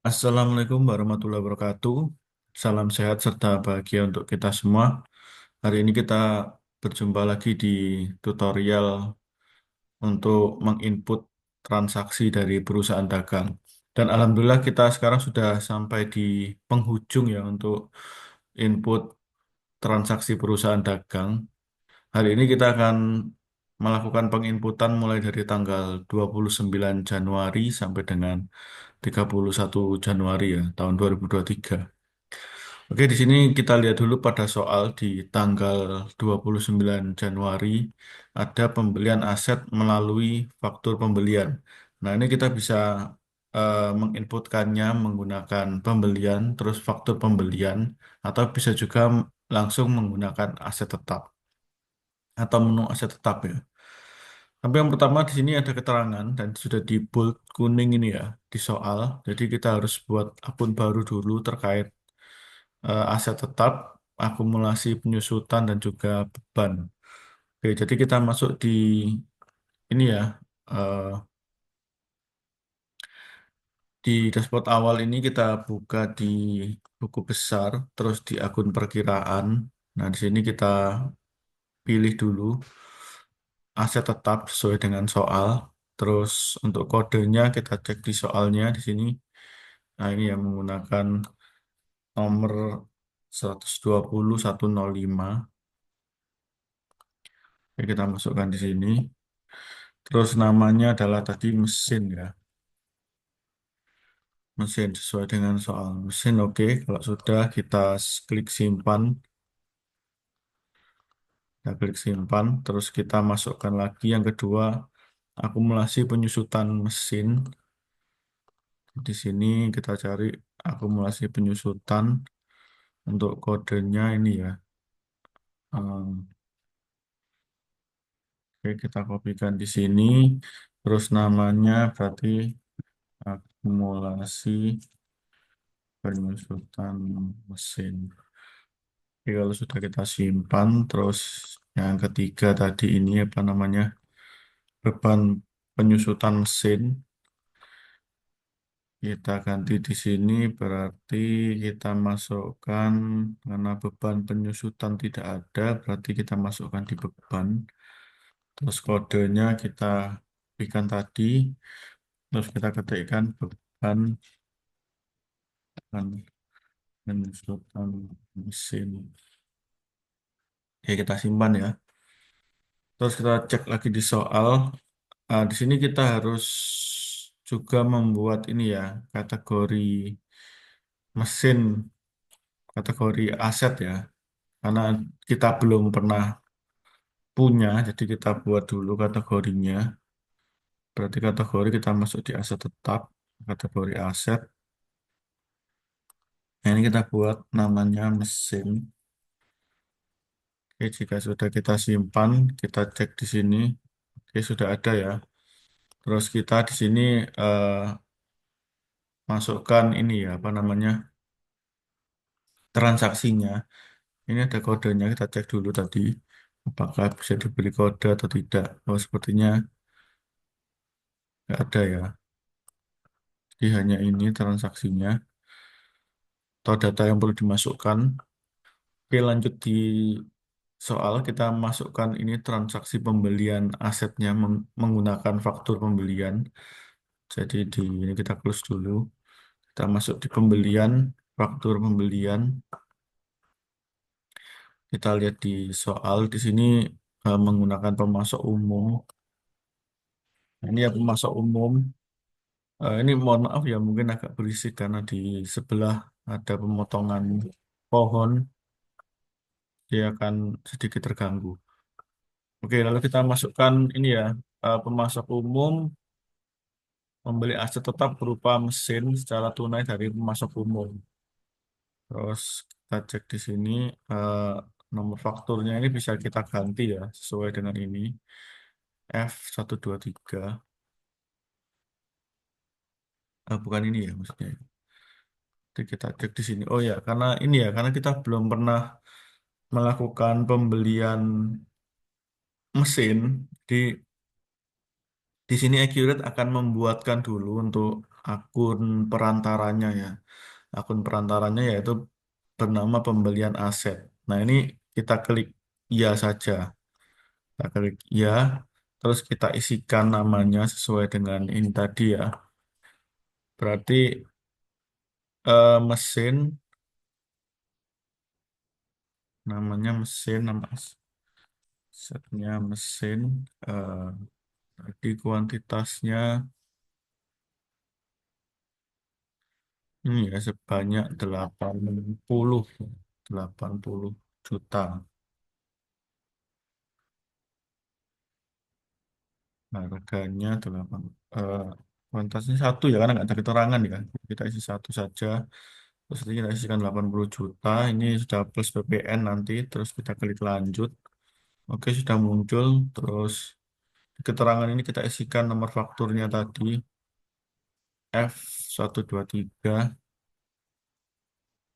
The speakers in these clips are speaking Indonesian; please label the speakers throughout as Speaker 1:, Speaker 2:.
Speaker 1: Assalamualaikum warahmatullahi wabarakatuh. Salam sehat serta bahagia untuk kita semua. Hari ini kita berjumpa lagi di tutorial untuk menginput transaksi dari perusahaan dagang. Dan alhamdulillah kita sekarang sudah sampai di penghujung ya untuk input transaksi perusahaan dagang. Hari ini kita akan melakukan penginputan mulai dari tanggal 29 Januari sampai dengan 31 Januari ya, tahun 2023. Oke, di sini kita lihat dulu pada soal di tanggal 29 Januari ada pembelian aset melalui faktur pembelian. Nah, ini kita bisa menginputkannya menggunakan pembelian, terus faktur pembelian, atau bisa juga langsung menggunakan aset tetap atau menu aset tetap ya. Tapi yang pertama di sini ada keterangan dan sudah di bold kuning ini ya di soal. Jadi kita harus buat akun baru dulu terkait aset tetap, akumulasi penyusutan dan juga beban. Oke, jadi kita masuk di ini ya eh, di dashboard awal ini kita buka di buku besar, terus di akun perkiraan. Nah, di sini kita pilih dulu aset tetap sesuai dengan soal. Terus untuk kodenya kita cek di soalnya di sini. Nah, ini yang menggunakan nomor 120.105. Oke, kita masukkan di sini. Terus namanya adalah tadi mesin ya. Mesin sesuai dengan soal mesin. Oke, kalau sudah kita klik simpan. Kita klik simpan. Terus kita masukkan lagi yang kedua akumulasi penyusutan mesin. Di sini kita cari akumulasi penyusutan untuk kodenya ini ya. Um, Oke, kita kopikan di sini. Terus namanya berarti akumulasi penyusutan mesin. Oke, kalau sudah kita simpan, terus yang ketiga tadi ini apa namanya beban penyusutan mesin kita ganti di sini berarti kita masukkan karena beban penyusutan tidak ada berarti kita masukkan di beban. Terus kodenya kita berikan tadi, terus kita ketikkan beban dan penyusutan mesin. Oke, kita simpan ya. Terus kita cek lagi di soal. Di sini kita harus juga membuat ini ya, kategori mesin, kategori aset ya. Karena kita belum pernah punya, jadi kita buat dulu kategorinya. Berarti kategori kita masuk di aset tetap, kategori aset. Nah, ini kita buat namanya mesin. Oke, jika sudah kita simpan, kita cek di sini. Oke, sudah ada ya. Terus kita di sini eh, masukkan ini ya, apa namanya, transaksinya. Ini ada kodenya, kita cek dulu tadi. Apakah bisa diberi kode atau tidak. Oh, sepertinya nggak ada ya. Jadi hanya ini transaksinya atau data yang perlu dimasukkan. Oke, lanjut di soal kita masukkan ini transaksi pembelian asetnya menggunakan faktur pembelian. Jadi di ini kita close dulu. Kita masuk di pembelian, faktur pembelian. Kita lihat di soal di sini menggunakan pemasok umum. Nah, ini ya pemasok umum. Ini mohon maaf ya mungkin agak berisik karena di sebelah ada pemotongan pohon. Dia akan sedikit terganggu. Oke, lalu kita masukkan ini ya pemasok umum membeli aset tetap berupa mesin secara tunai dari pemasok umum. Terus kita cek di sini eh, nomor fakturnya ini bisa kita ganti ya sesuai dengan ini F123. Bukan ini ya maksudnya. Jadi kita cek di sini. Oh ya, karena ini ya karena kita belum pernah melakukan pembelian mesin. Jadi Di sini Accurate akan membuatkan dulu untuk akun perantaranya ya. Akun perantaranya yaitu bernama pembelian aset. Nah, ini kita klik iya saja. Kita klik iya, terus kita isikan namanya sesuai dengan ini tadi ya. Berarti mesin, namanya mesin, nama asetnya mesin. eh, Tadi kuantitasnya ini ya sebanyak 80 80 juta. Harganya 8 eh, kuantitasnya satu ya karena nggak ada keterangan ya. Kita isi satu saja. Terus ini kita isikan 80 juta. Ini sudah plus PPN nanti. Terus kita klik lanjut. Oke, sudah muncul. Terus di keterangan ini kita isikan nomor fakturnya tadi. F123.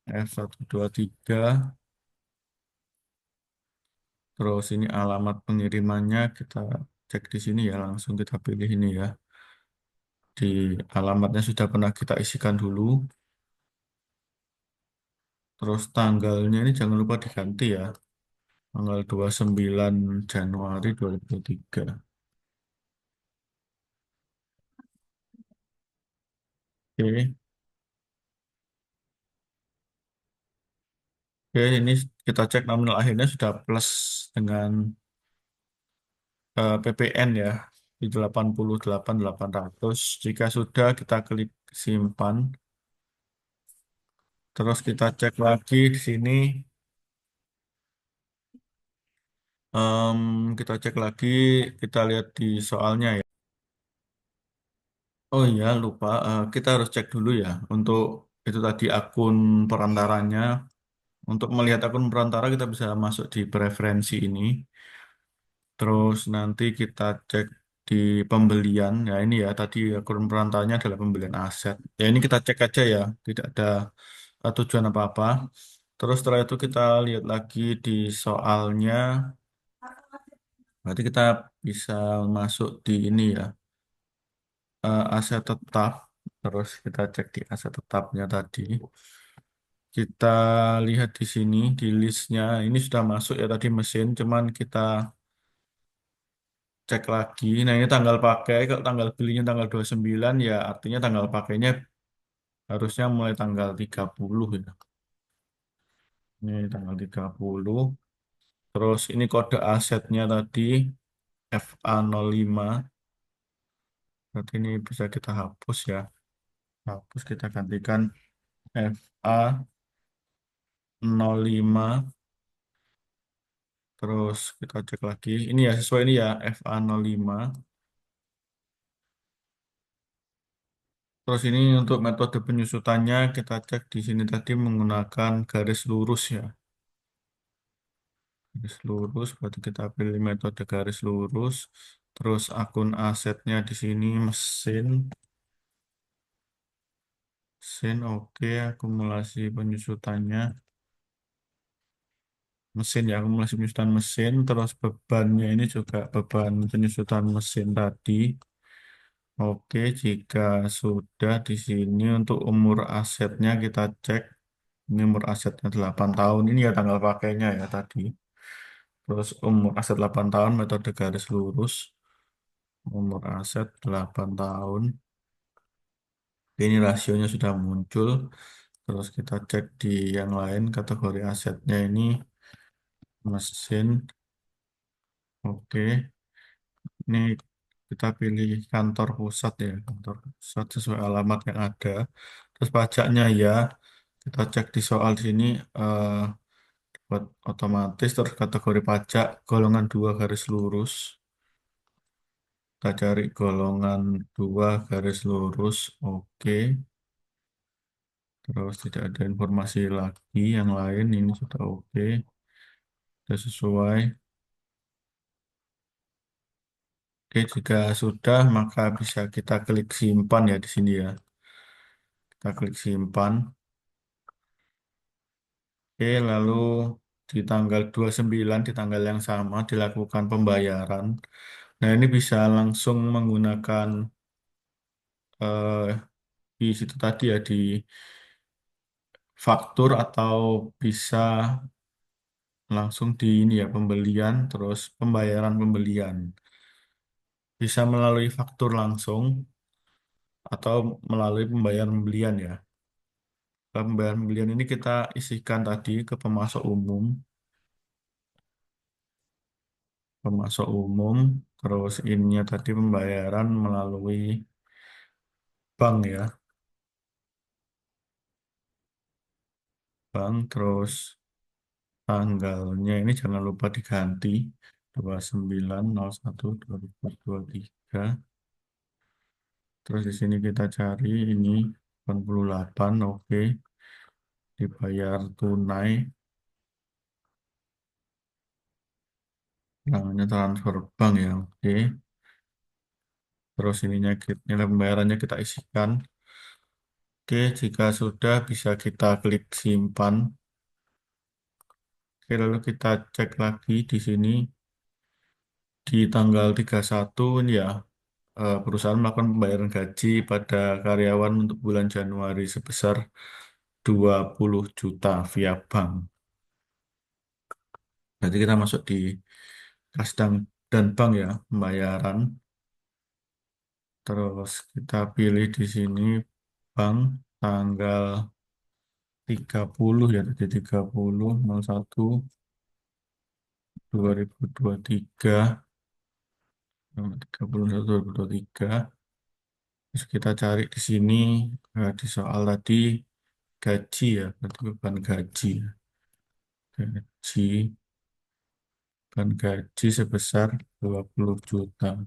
Speaker 1: F123. Terus ini alamat pengirimannya kita cek di sini ya. Langsung kita pilih ini ya. Di alamatnya sudah pernah kita isikan dulu. Terus tanggalnya ini jangan lupa diganti ya. Tanggal 29 Januari 2023. Oke, oke, ini kita cek nominal akhirnya sudah plus dengan PPN ya di 88.800. Jika sudah kita klik simpan. Terus kita cek lagi di sini. Em, kita cek lagi, kita lihat di soalnya ya. Oh iya, lupa. Kita harus cek dulu ya untuk itu tadi akun perantaranya. Untuk melihat akun perantara kita bisa masuk di preferensi ini. Terus nanti kita cek di pembelian. Ya ini ya tadi akun perantaranya adalah pembelian aset. Ya ini kita cek aja ya. Tidak ada tujuan apa-apa. Terus setelah itu kita lihat lagi di soalnya. Berarti kita bisa masuk di ini ya. Aset tetap. Terus kita cek di aset tetapnya tadi. Kita lihat di sini di listnya. Ini sudah masuk ya tadi mesin. Cuman kita cek lagi. Nah, ini tanggal pakai. Kalau tanggal belinya tanggal 29 ya artinya tanggal pakainya harusnya mulai tanggal 30 ya. Ini tanggal 30. Terus ini kode asetnya tadi FA05. Berarti ini bisa kita hapus ya. Hapus kita gantikan FA05. Terus kita cek lagi. Ini ya sesuai ini ya FA05. Terus ini untuk metode penyusutannya kita cek di sini tadi menggunakan garis lurus ya. Garis lurus, berarti kita pilih metode garis lurus. Terus akun asetnya di sini mesin, mesin oke, akumulasi penyusutannya mesin ya, akumulasi penyusutan mesin. Terus bebannya ini juga beban penyusutan mesin tadi. Oke, jika sudah di sini untuk umur asetnya kita cek. Ini umur asetnya 8 tahun. Ini ya tanggal pakainya ya tadi. Terus umur aset 8 tahun metode garis lurus. Umur aset 8 tahun. Ini rasionya sudah muncul. Terus kita cek di yang lain kategori asetnya ini mesin. Oke. Ini kita pilih kantor pusat ya. Kantor pusat sesuai alamat yang ada. Terus pajaknya ya. Kita cek di soal sini eh, buat otomatis terus kategori pajak golongan 2 garis lurus. Kita cari golongan 2 garis lurus. Oke. Terus tidak ada informasi lagi yang lain. Ini sudah oke. Sudah sesuai. Oke, jika sudah maka bisa kita klik simpan ya di sini ya. Kita klik simpan. Oke, lalu di tanggal 29 di tanggal yang sama dilakukan pembayaran. Nah, ini bisa langsung menggunakan eh, di situ tadi ya, di faktur, atau bisa langsung di ini ya, pembelian, terus pembayaran pembelian. Bisa melalui faktur langsung atau melalui pembayaran pembelian ya. Pembayaran pembelian ini kita isikan tadi ke pemasok umum, terus ininya tadi pembayaran melalui bank ya, terus tanggalnya ini jangan lupa diganti 29/01/2023. Terus di sini kita cari ini 88, oke, dibayar tunai, namanya transfer bank ya, oke. Terus ininya nilai pembayarannya kita isikan. Oke, jika sudah bisa kita klik simpan. Oke, lalu kita cek lagi di sini di tanggal 31 ini ya, perusahaan melakukan pembayaran gaji pada karyawan untuk bulan Januari sebesar 20 juta via bank. Berarti kita masuk di kas dan bank ya, pembayaran. Terus kita pilih di sini bank tanggal 30 ya, tadi 30/01/2023, 30/01/2023. Terus kita cari di sini, di soal tadi gaji ya, berarti bukan gaji ya. Gaji, bukan gaji sebesar 20 juta.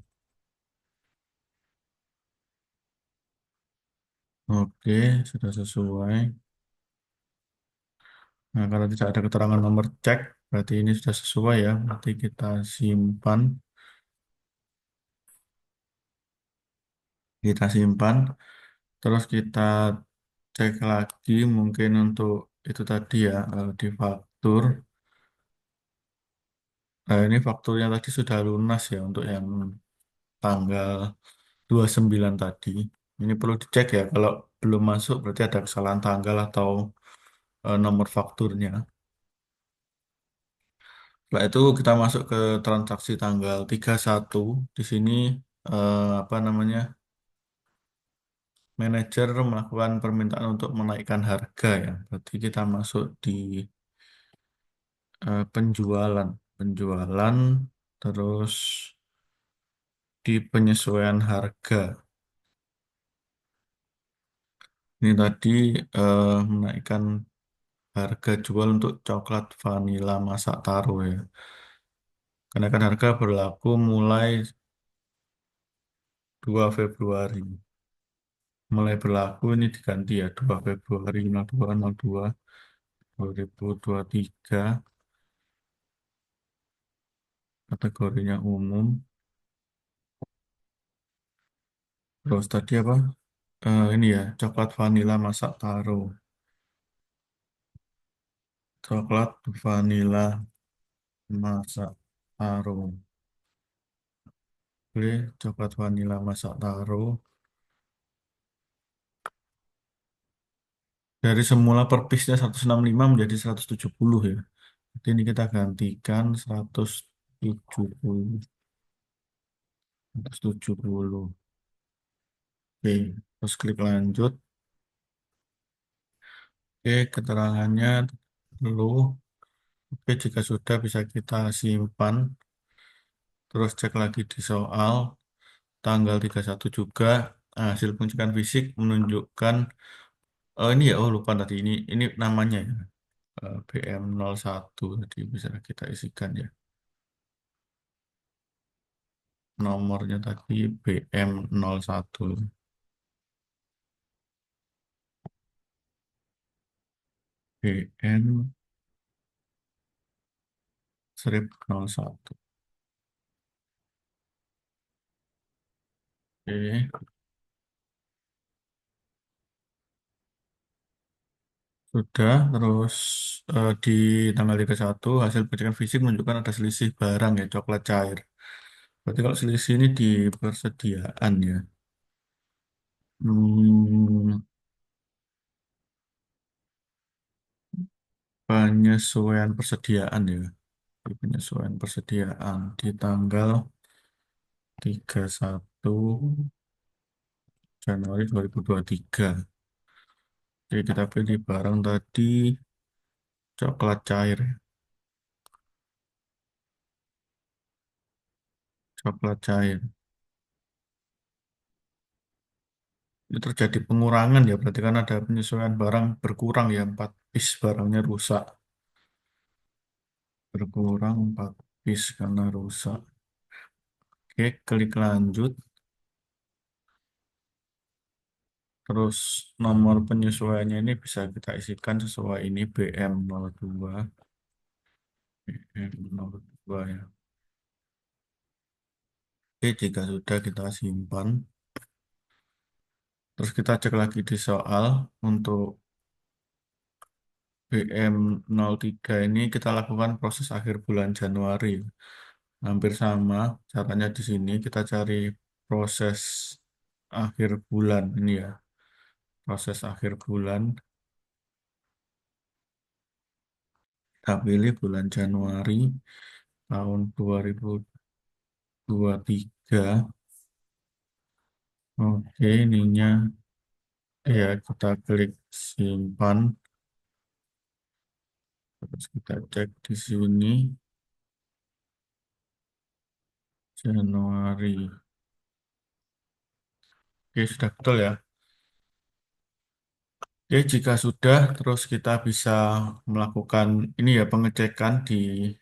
Speaker 1: Oke, sudah sesuai. Nah, kalau tidak ada keterangan nomor cek, berarti ini sudah sesuai ya. Nanti kita simpan, terus kita cek lagi mungkin untuk itu tadi ya, di faktur. Nah, ini fakturnya tadi sudah lunas ya untuk yang tanggal 29 tadi. Ini perlu dicek ya, kalau belum masuk berarti ada kesalahan tanggal atau nomor fakturnya. Setelah itu kita masuk ke transaksi tanggal 31. Di sini apa namanya? Manajer melakukan permintaan untuk menaikkan harga ya. Berarti kita masuk di penjualan, penjualan, terus di penyesuaian harga. Ini tadi menaikkan harga jual untuk coklat vanila masak taro ya. Kenaikan harga berlaku mulai 2 Februari. Mulai berlaku ini diganti ya, 2 Februari 02 2023, kategorinya umum. Terus tadi apa? Ini ya, coklat vanila masak taro. Coklat vanila masak taro. Oke, coklat vanila masak taro. Dari semula per piece-nya 165 menjadi 170 ya. Jadi ini kita gantikan 170. 170. Oke, terus klik lanjut. Oke, keterangannya perlu. Oke, jika sudah bisa kita simpan. Terus cek lagi di soal tanggal 31 juga. Hasil pengecekan fisik menunjukkan, ini ya, oh lupa tadi, ini namanya ya. BM01 tadi bisa kita isikan ya. Nomornya tadi BM01. BM strip 01. Oke, sudah. Terus di tanggal 31 hasil pengecekan fisik menunjukkan ada selisih barang ya, coklat cair. Berarti kalau selisih ini di persediaan ya. Hmm, penyesuaian persediaan ya. Di penyesuaian persediaan di tanggal 31 Januari 2023. Jadi kita pilih barang tadi coklat cair, ya. Coklat cair. Ini terjadi pengurangan ya, berarti kan ada penyesuaian barang berkurang ya, 4 piece barangnya rusak. Berkurang 4 piece karena rusak. Oke, klik lanjut. Terus nomor penyesuaiannya ini bisa kita isikan sesuai ini BM02. BM02 ya. Oke, jika sudah kita simpan. Terus kita cek lagi di soal untuk BM03 ini kita lakukan proses akhir bulan Januari. Hampir sama caranya di sini kita cari proses akhir bulan ini ya. Proses akhir bulan kita pilih bulan Januari tahun 2023. Oke, ininya ya kita klik simpan. Terus kita cek di sini Januari. Oke, sudah betul ya. Oke, jika sudah, terus kita bisa melakukan ini ya pengecekan di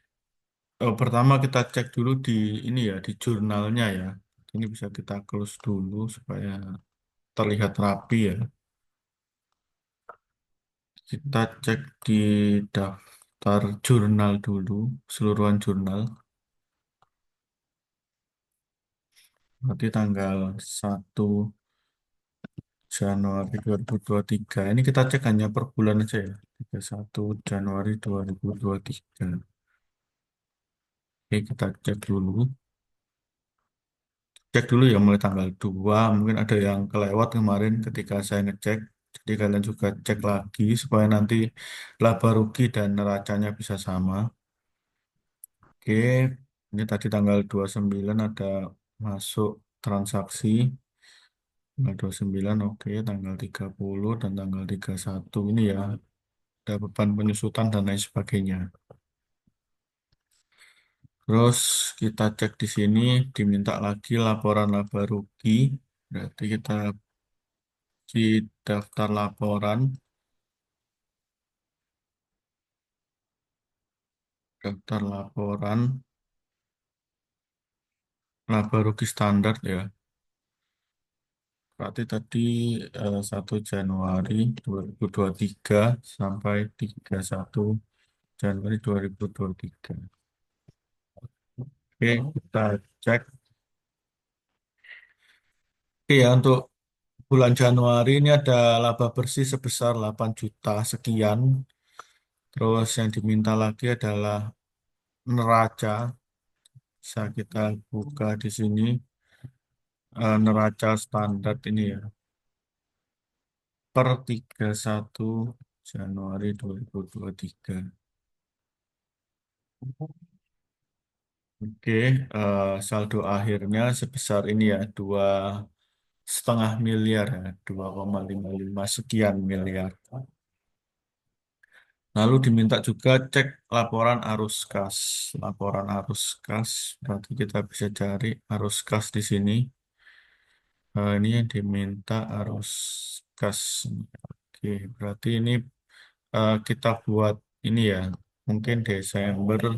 Speaker 1: pertama kita cek dulu di ini ya di jurnalnya ya. Ini bisa kita close dulu supaya terlihat rapi ya. Kita cek di daftar jurnal dulu, keseluruhan jurnal. Berarti tanggal 1 Januari 2023. Ini kita cek hanya per bulan aja ya. 31 Januari 2023. Oke, kita cek dulu. Cek dulu ya mulai tanggal 2. Mungkin ada yang kelewat kemarin ketika saya ngecek. Jadi kalian juga cek lagi supaya nanti laba rugi dan neracanya bisa sama. Oke, ini tadi tanggal 29 ada masuk transaksi. Tanggal 29, oke. Tanggal 30 dan tanggal 31 ini ya. Ada beban penyusutan dan lain sebagainya. Terus kita cek di sini diminta lagi laporan laba rugi. Berarti kita di daftar laporan, daftar laporan laba rugi standar ya. Berarti tadi 1 Januari 2023 sampai 31 Januari 2023. Oke, kita cek. Oke ya, untuk bulan Januari ini ada laba bersih sebesar 8 juta sekian. Terus yang diminta lagi adalah neraca. Bisa kita buka di sini neraca standar ini ya. Per 31 Januari 2023. Oke, saldo akhirnya sebesar ini ya, 2,5 miliar ya, 2,55 sekian miliar. Lalu diminta juga cek laporan arus kas. Laporan arus kas, berarti kita bisa cari arus kas di sini. Ini yang diminta arus kas. Oke, berarti ini kita buat ini ya, mungkin Desember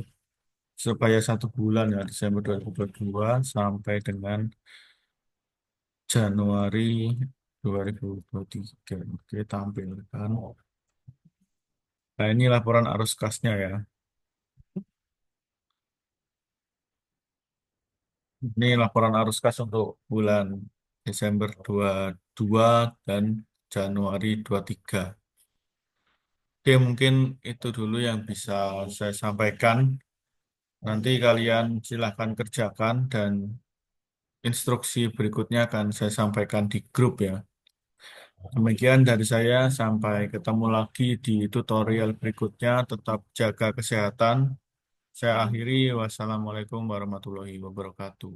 Speaker 1: supaya 1 bulan ya, Desember 2022 sampai dengan Januari 2023. Oke, tampilkan. Nah, ini laporan arus kasnya ya. Ini laporan arus kas untuk bulan Desember 22 dan Januari 23. Oke, mungkin itu dulu yang bisa saya sampaikan. Nanti kalian silahkan kerjakan dan instruksi berikutnya akan saya sampaikan di grup ya. Demikian dari saya, sampai ketemu lagi di tutorial berikutnya. Tetap jaga kesehatan. Saya akhiri, wassalamualaikum warahmatullahi wabarakatuh.